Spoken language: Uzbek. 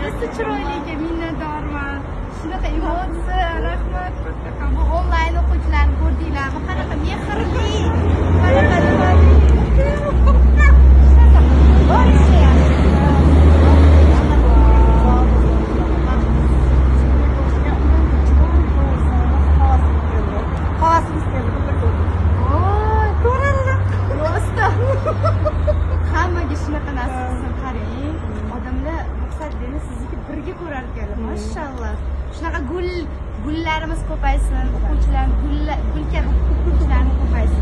rosa chiroyli ekan, minnatdorman. Shunaqa emotsiya, rahmat. Bu onlayn o'quvchilarni ko'rdinglarmi? Qanaqa mehrli, qanaqa nimali. Shunaqa borishyapti. Hammaga shunaqa nasib qilsin, qarang. Odamlar maqsad beni sizniki birga ko'rar ekanlar. Mashalloh. Shunaqa gullarimiz ko'paysin, o'quvchilarimiz gul kabi o'quvchilarimiz ko'paysin.